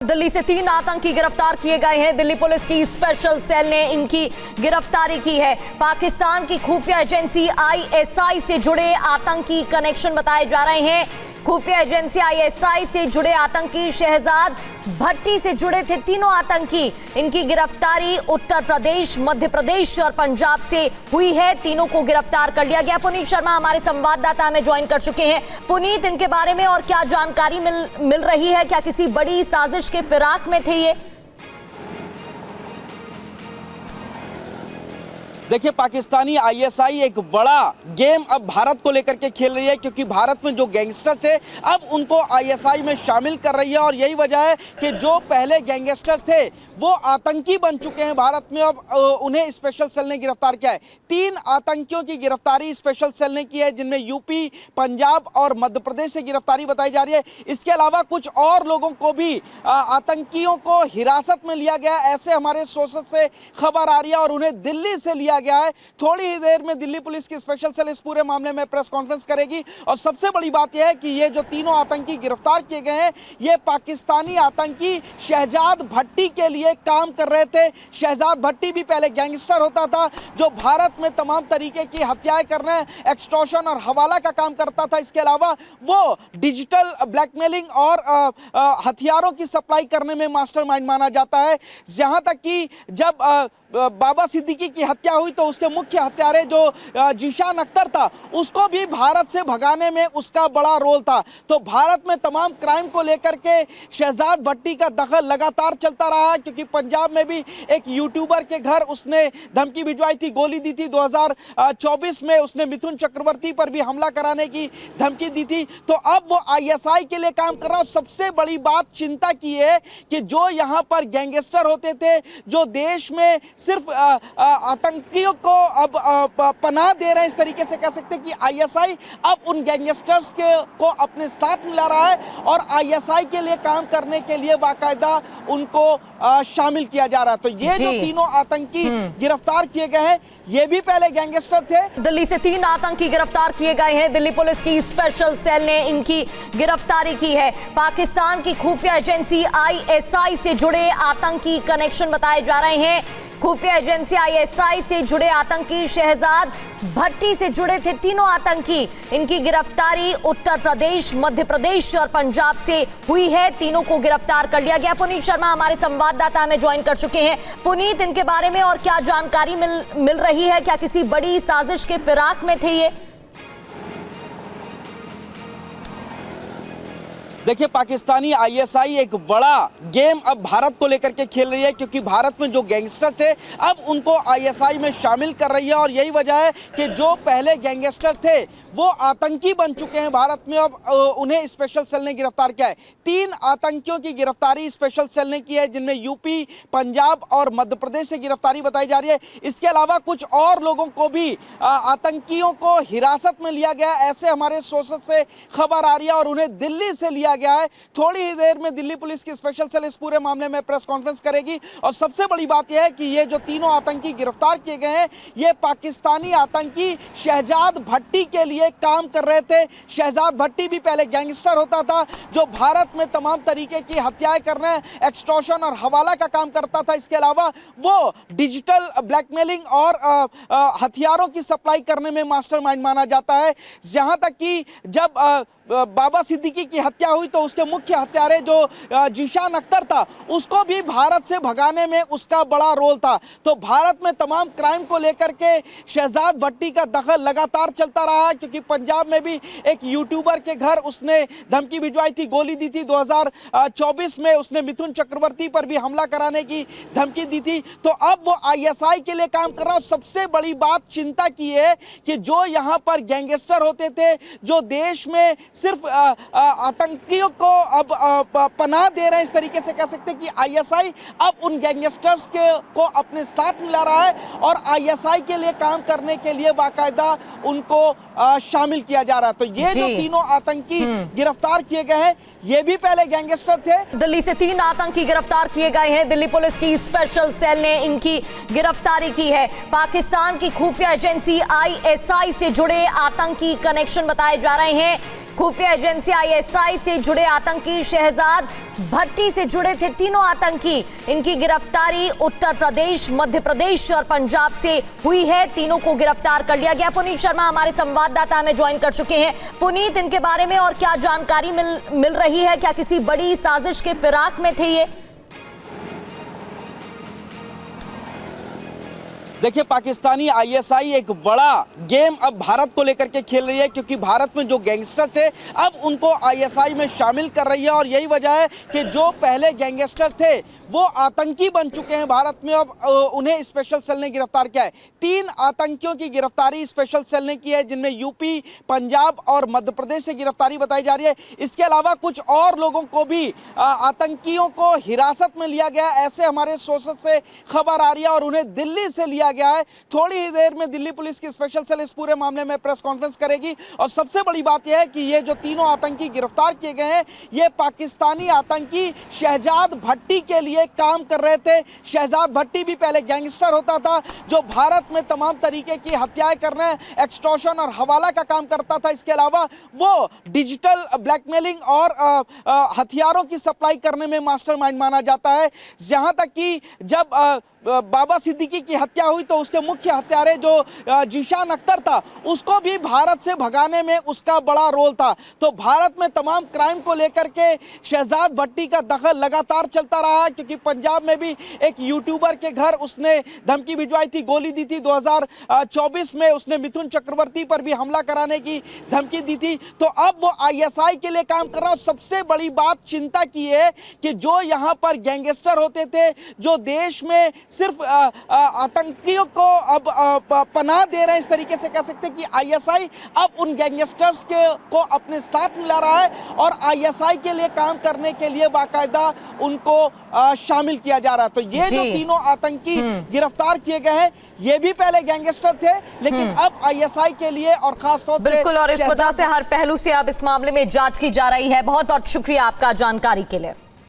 दिल्ली से 3 आतंकी गिरफ्तार किए गए हैं। दिल्ली पुलिस की स्पेशल सेल ने इनकी गिरफ्तारी की है। पाकिस्तान की खुफिया एजेंसी आईएसआई से जुड़े आतंकी कनेक्शन बताए जा रहे हैं। खुफिया एजेंसी आईएसआई से जुड़े आतंकी शहजाद भट्टी से जुड़े थे तीनों आतंकी। इनकी गिरफ्तारी उत्तर प्रदेश, मध्य प्रदेश और पंजाब से हुई है। तीनों को गिरफ्तार कर लिया गया। पुनीत शर्मा हमारे संवाददाता हमें ज्वाइन कर चुके हैं। पुनीत, इनके बारे में और क्या जानकारी मिल रही है? क्या किसी बड़ी साजिश के फिराक में थे ये? देखिए, पाकिस्तानी आईएसआई एक बड़ा गेम अब भारत को लेकर के खेल रही है, क्योंकि भारत में जो गैंगस्टर थे अब उनको आईएसआई में शामिल कर रही है। और यही वजह है कि जो पहले गैंगस्टर थे वो आतंकी बन चुके हैं भारत में। अब उन्हें स्पेशल सेल ने गिरफ्तार किया है। 3 आतंकियों की गिरफ्तारी स्पेशल सेल ने की है, जिनमें यूपी, पंजाब और मध्य प्रदेश से गिरफ्तारी बताई जा रही है। इसके अलावा कुछ और लोगों को भी आतंकियों को हिरासत में लिया गया, ऐसे हमारे सोर्सेस से खबर आ रही है। और उन्हें दिल्ली से लिया गया है। थोड़ी ही देर में दिल्ली पुलिस की स्पेशल सेल इस पूरे मामले में प्रेस कॉन्फ्रेंस करेगी। और सबसे बड़ी बात यह है कि ये जो तीनों आतंकी गिरफ्तार किए गए हैं, ये पाकिस्तानी आतंकी शहजाद भट्टी के लिए काम कर रहे थे। शहजाद भट्टी भी पहले गैंगस्टर होता था, जो भारत में तमाम तरीके की हत्याएं करने, एक्सटॉर्शन और हवाला का काम करता था। इसके अलावा वो डिजिटल ब्लैकमेलिंग और हथियारों की सप्लाई करने में मास्टरमाइंड माना जाता है। जहां तक कि जब बाबा सिद्दीकी की हत्या हुई तो उसके मुख्य हत्यारे जो जीशान अख्तर था, उसको भी भारत से भगाने में उसका बड़ा रोल था। तो भारत में तमाम क्राइम को लेकर के शहजाद भट्टी का दखल लगातार चलता रहा है, क्योंकि पंजाब में भी एक यूट्यूबर के घर उसने धमकी भिजवाई थी, गोली दी थी। 2024 में उसने मिथुन चक्रवर्ती पर भी हमला कराने की धमकी दी थी। तो अब वो आईएसआई के लिए काम कर रहा है। सबसे बड़ी बात चिंता की है कि जो यहाँ पर गैंगस्टर होते थे, जो देश में सिर्फ आतंकियों को अब पनाह दे रहे हैं, इस तरीके से कह सकते हैं कि आईएसआई अब उन गैंगस्टर्स को अपने साथ मिला रहा है और आईएसआई के लिए काम करने के लिए बाकायदा उनको शामिल किया जा रहा है। तो ये जो तीनों आतंकी गिरफ्तार किए गए हैं, ये भी पहले गैंगस्टर थे। दिल्ली से 3 आतंकी गिरफ्तार किए गए हैं। दिल्ली पुलिस की स्पेशल सेल ने इनकी गिरफ्तारी की है। पाकिस्तान की खुफिया एजेंसी आईएसआई से जुड़े आतंकी कनेक्शन बताए जा रहे हैं। खुफिया एजेंसी आईएसआई से जुड़े आतंकी शहजाद भट्टी से जुड़े थे तीनों आतंकी। इनकी गिरफ्तारी उत्तर प्रदेश, मध्य प्रदेश और पंजाब से हुई है। तीनों को गिरफ्तार कर लिया गया। पुनीत शर्मा हमारे संवाददाता हमें ज्वाइन कर चुके हैं। पुनीत, इनके बारे में और क्या जानकारी मिल रही है? क्या किसी बड़ी साजिश के फिराक में थे ये? देखिए, पाकिस्तानी आईएसआई एक बड़ा गेम अब भारत को लेकर के खेल रही है, क्योंकि भारत में जो गैंगस्टर थे अब उनको आईएसआई में शामिल कर रही है। और यही वजह है कि जो पहले गैंगस्टर थे वो आतंकी बन चुके हैं भारत में। अब उन्हें स्पेशल सेल ने गिरफ्तार किया है। 3 आतंकियों की गिरफ्तारी स्पेशल सेल ने की है, जिनमें यूपी, पंजाब और मध्य प्रदेश से गिरफ्तारी बताई जा रही है। इसके अलावा कुछ और लोगों को भी आतंकियों को हिरासत में लिया गया, ऐसे हमारे सोर्सेस से खबर आ रही है। और उन्हें दिल्ली से लिया गया है। थोड़ी ही देर में दिल्ली पुलिस की स्पेशल सेल इस पूरे मामले में प्रेस कॉन्फ्रेंस करेगी। और सबसे बड़ी बात यह है कि ये जो तीनों आतंकी गिरफ्तार किए गए हैं, ये पाकिस्तानी आतंकी शहजाद भट्टी के लिए काम कर रहे थे। शहजाद भट्टी भी पहले गैंगस्टर होता था, जो भारत में तमाम तरीके की हत्याएं करने, एक्सटॉर्शन और हवाला का काम करता था। इसके अलावा वो डिजिटल ब्लैकमेलिंग और हथियारों की सप्लाई करने में मास्टरमाइंड माना जाता है। जहां तक कि जब बाबा सिद्दीकी की हत्या हुई तो उसके मुख्य हत्यारे जो जीशान अख्तर था, उसको भी भारत से भगाने में उसका बड़ा रोल था। तो भारत में तमाम क्राइम को लेकर के शहजाद भट्टी का दखल लगातार चलता रहा है, क्योंकि पंजाब में भी एक यूट्यूबर के घर उसने धमकी भिजवाई थी, गोली दी थी। 2024 में उसने मिथुन चक्रवर्ती पर भी हमला कराने की धमकी दी थी। तो अब वो आईएसआई के लिए काम कर रहा है। सबसे बड़ी बात चिंता की है कि जो यहाँ पर गैंगस्टर होते थे, जो देश में सिर्फ आतंकियों को अब पनाह दे रहे हैं, इस तरीके से कह सकते हैं कि आईएसआई अब उन गैंगस्टर्स को अपने साथ मिला रहा है और आईएसआई के लिए काम करने के लिए बाकायदा उनको शामिल किया जा रहा है। तो ये जो तीनों आतंकी गिरफ्तार किए गए हैं, ये भी पहले गैंगस्टर थे। दिल्ली से 3 आतंकी गिरफ्तार किए गए हैं। दिल्ली पुलिस की स्पेशल सेल ने इनकी गिरफ्तारी की है। पाकिस्तान की खुफिया एजेंसी आईएसआई से जुड़े आतंकी कनेक्शन बताए जा रहे हैं। खुफिया एजेंसी आईएसआई से जुड़े आतंकी शहजाद भट्टी से जुड़े थे तीनों आतंकी। इनकी गिरफ्तारी उत्तर प्रदेश, मध्य प्रदेश और पंजाब से हुई है। तीनों को गिरफ्तार कर लिया गया। पुनीत शर्मा हमारे संवाददाता हमें ज्वाइन कर चुके हैं। पुनीत, इनके बारे में और क्या जानकारी मिल रही है? क्या किसी बड़ी साजिश के फिराक में थे ये? देखिए, पाकिस्तानी आईएसआई एक बड़ा गेम अब भारत को लेकर के खेल रही है, क्योंकि भारत में जो गैंगस्टर थे अब उनको आईएसआई में शामिल कर रही है। और यही वजह है कि जो पहले गैंगस्टर थे वो आतंकी बन चुके हैं भारत में। अब उन्हें स्पेशल सेल ने गिरफ्तार किया है। 3 आतंकियों की गिरफ्तारी स्पेशल सेल ने की है, जिनमें यूपी, पंजाब और मध्य प्रदेश से गिरफ्तारी बताई जा रही है। इसके अलावा कुछ और लोगों को भी आतंकियों को हिरासत में लिया गया, ऐसे हमारे सोर्सेस से खबर आ रही है। और उन्हें दिल्ली से लिया गया है। थोड़ी ही देर में दिल्ली पुलिस की स्पेशल सेल इस पूरे मामले में प्रेस कॉन्फ्रेंस करेगी। और सबसे बड़ी बात यह है कि ये जो तीनों आतंकी गिरफ्तार किए गए हैं, ये पाकिस्तानी आतंकी शहजाद भट्टी के लिए काम कर रहे थे। शहजाद भट्टी भी पहले गैंगस्टर होता था, जो भारत में तमाम तरीके की हत्याएं करने, एक्सटॉर्शन और हवाला का काम करता था। इसके अलावा वो डिजिटल ब्लैकमेलिंग और हथियारों की सप्लाई करने में मास्टरमाइंड माना जाता है। जहां तक कि जब बाबा सिद्दीकी की हत्या हुई तो उसके मुख्य हत्यारे जो जीशान अख्तर था, उसको भी भारत से भगाने में उसका बड़ा रोल था। तो भारत में तमाम क्राइम को लेकर के शहजाद भट्टी का दखल लगातार चलता रहा है, क्योंकि पंजाब में भी एक यूट्यूबर के घर उसने धमकी भिजवाई थी, गोली दी थी। 2024 में उसने मिथुन चक्रवर्ती पर भी हमला कराने की धमकी दी थी। तो अब वो आईएसआई के लिए काम कर रहा है। सबसे बड़ी बात चिंता की है कि जो यहाँ पर गैंगस्टर होते थे, जो देश में सिर्फ आतंकियों को अब पनाह दे रहे हैं, इस तरीके से कह सकते हैं कि आईएसआई अब उन गैंगस्टर्स को अपने साथ मिला रहा है और आईएसआई के लिए काम करने के लिए बाकायदा उनको शामिल किया जा रहा है। तो ये जो तीनों आतंकी गिरफ्तार किए गए हैं, ये भी पहले गैंगस्टर थे, लेकिन अब आईएसआई के लिए और खास तौर से बिल्कुल, और इस वजह से हर पहलू से अब इस मामले में जांच की जा रही है। बहुत बहुत शुक्रिया आपका जानकारी के लिए।